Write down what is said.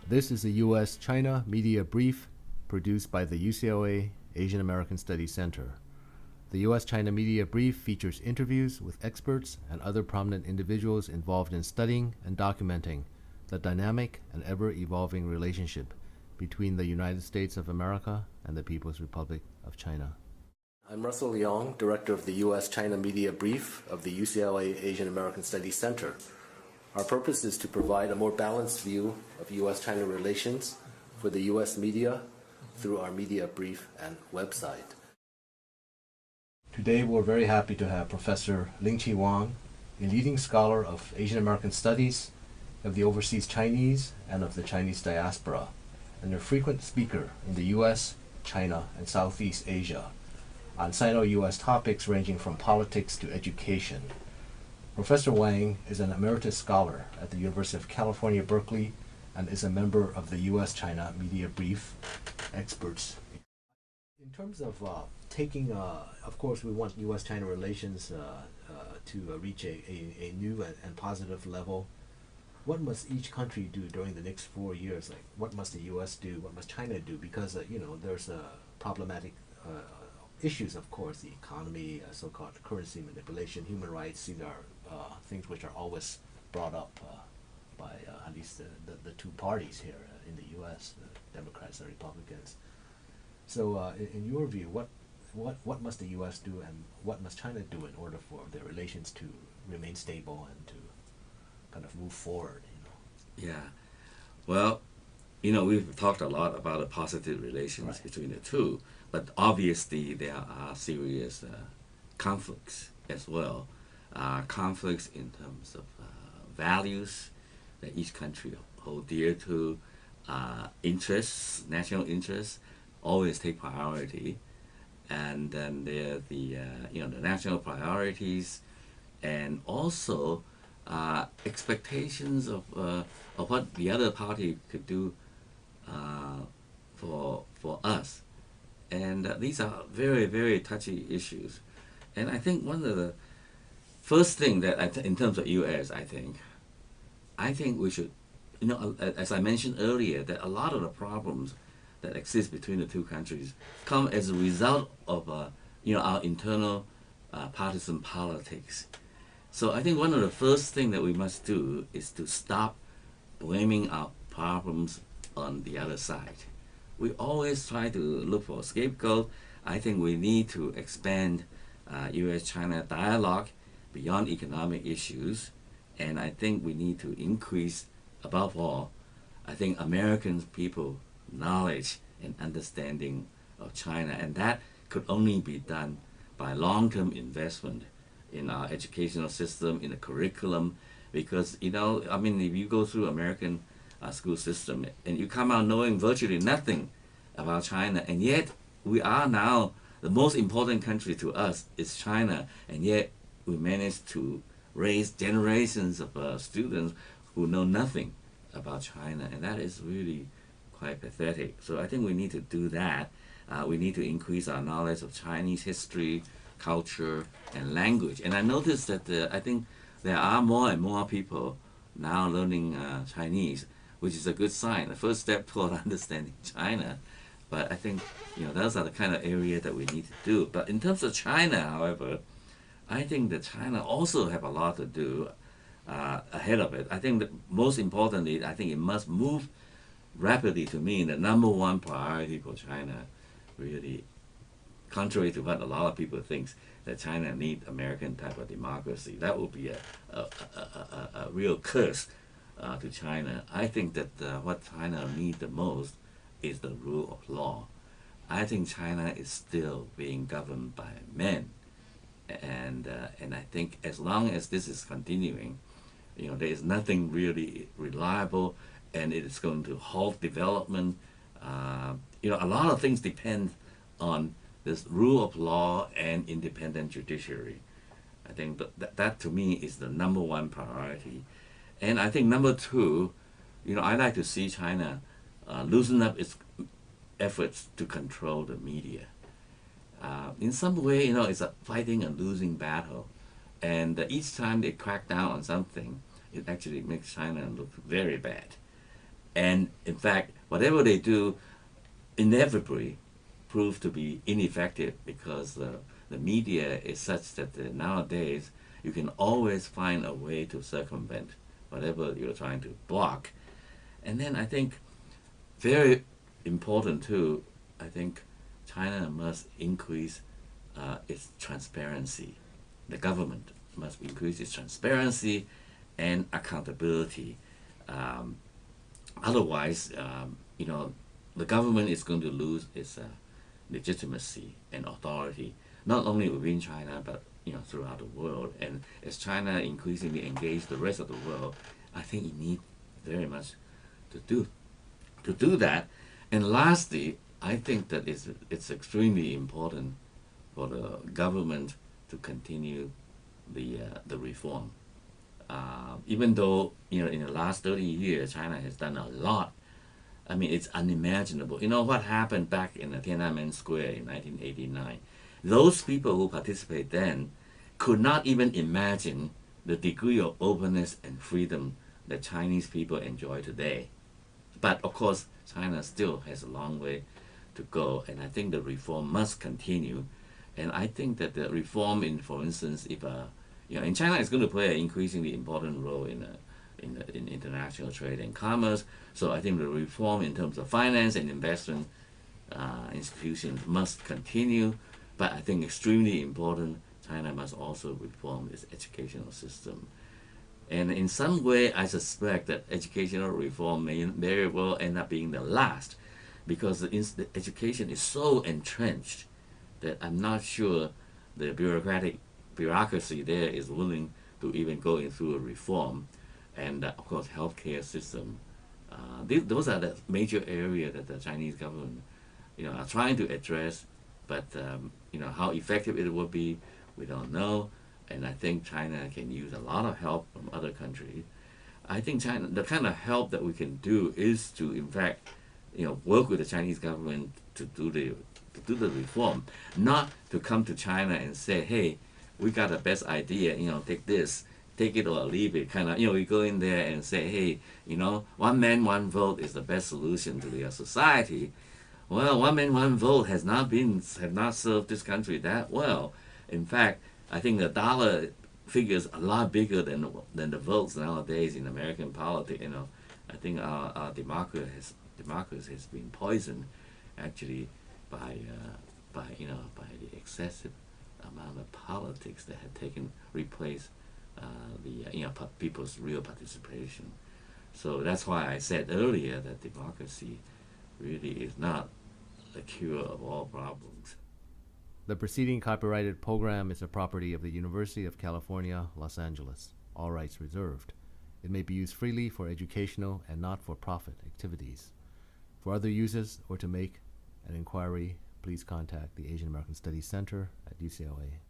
This is a U.S.-China media brief produced by the UCLA Asian American Studies Center. The U.S.-China media brief features interviews with experts and other prominent individuals involved in studying and documenting the dynamic and ever-evolving relationship between the United States of America and the People's Republic of China. I'm Russell Leong, Director of the U.S.-China Media Brief of the UCLA Asian American Studies Center. Our purpose is to provide a more balanced view of U.S.-China relations for the U.S. media through our media brief and website. Today we're very happy to have Professor Ling-chi Wang, a leading scholar of Asian American Studies, of the overseas Chinese, and of the Chinese diaspora, and a frequent speaker in the U.S., China, and Southeast Asia on Sino-U.S. topics ranging from politics to education. Professor Wang is an emeritus scholar at the University of California, Berkeley, and is a member of the U.S.-China Media Brief Experts. In terms of taking, of course, we want U.S.-China relations to reach a new and positive level. What must each country do during the next 4 years? Like, what must the U.S. do? What must China do? Because there's problematic issues, of course, the economy, so-called currency manipulation, human rights. These are things which are always brought up by at least the two parties here in the U.S., the Democrats and Republicans. So, in your view, what must the U.S. do, and what must China do in order for their relations to remain stable and to kind of move forward? Yeah, well, we've talked a lot about the positive relations Right. between the two, but obviously there are serious conflicts as well. Conflicts in terms of values that each country hold dear to, interests, national interests, always take priority, and then there are the national priorities, and also expectations of what the other party could do for us, and these are very, very touchy issues. And I think one of the first thing that in terms of U.S., I think we should, as I mentioned earlier, that a lot of the problems that exist between the two countries come as a result of our internal partisan politics. So I think one of the first things that we must do is to stop blaming our problems on the other side. We always try to look for a scapegoat. I think we need to expand U.S.-China dialogue beyond economic issues, and I think we need to increase, above all, I think American people knowledge and understanding of China, and that could only be done by long-term investment in our educational system, in the curriculum, because if you go through American school system and you come out knowing virtually nothing about China, and yet we are now the most important country to us is China, and yet we managed to raise generations of students who know nothing about China, and that is really quite pathetic. So I think we need to do that. We need to increase our knowledge of Chinese history, culture, and language. And I noticed that I think there are more and more people now learning Chinese, which is a good sign, the first step toward understanding China. But I think those are the kind of area that we need to do. But in terms of China, however, I think that China also have a lot to do ahead of it. I think that most importantly, I think it must move rapidly. To me, the number one priority for China, really, contrary to what a lot of people think, that China need American type of democracy. That would be a real curse to China. I think that what China needs the most is the rule of law. I think China is still being governed by men, and I think as long as this is continuing, there is nothing really reliable, and it is going to halt development. A lot of things depend on this rule of law and independent judiciary. I think that to me is the number one priority. And I think number two, I like to see China loosen up its efforts to control the media. In some way, it's fighting a losing battle. And each time they crack down on something, it actually makes China look very bad. And in fact, whatever they do inevitably prove to be ineffective because the media is such that nowadays you can always find a way to circumvent whatever you're trying to block. And then I think very important too, I think China must increase its transparency. The government must increase its transparency and accountability. Um, Otherwise, the government is going to lose its legitimacy and authority, not only within China but throughout the world. And as China increasingly engages the rest of the world, I think it needs very much to do that. And lastly, I think that it's extremely important for the government to continue the reform. Even though in the last 30 years China has done a lot, I mean it's unimaginable. You know what happened back in the Tiananmen Square in 1989? Those people who participated then could not even imagine the degree of openness and freedom that Chinese people enjoy today. But of course, China still has a long way to go, and I think the reform must continue. And I think that the reform, for instance, if in China, is going to play an increasingly important role in international trade and commerce. So I think the reform in terms of finance and investment institutions must continue. But I think extremely important, China must also reform its educational system. And in some way, I suspect that educational reform may very well end up being the last, because the education is so entrenched that I'm not sure the bureaucracy there is willing to even go through a reform. And of course, healthcare system. Those are the major areas that the Chinese government, are trying to address. But how effective it will be, we don't know. And I think China can use a lot of help from other countries. I think China, the kind of help that we can do is to, in fact, work with the Chinese government to do the reform, not to come to China and say, hey, we got the best idea, take this, take it or leave it. Kind of, we go in there and say, hey, one man, one vote is the best solution to their society. Well, one man, one vote have not served this country that well. In fact, I think the dollar figures a lot bigger than the votes nowadays in American politics. I think our democracy has been poisoned, actually, by the excessive amount of politics that had replaced people's real participation. So that's why I said earlier that democracy really is not the cure of all problems. The preceding copyrighted program is a property of the University of California, Los Angeles. All rights reserved. It may be used freely for educational and not-for-profit activities. For other uses or to make an inquiry, please contact the Asian American Studies Center at UCLA.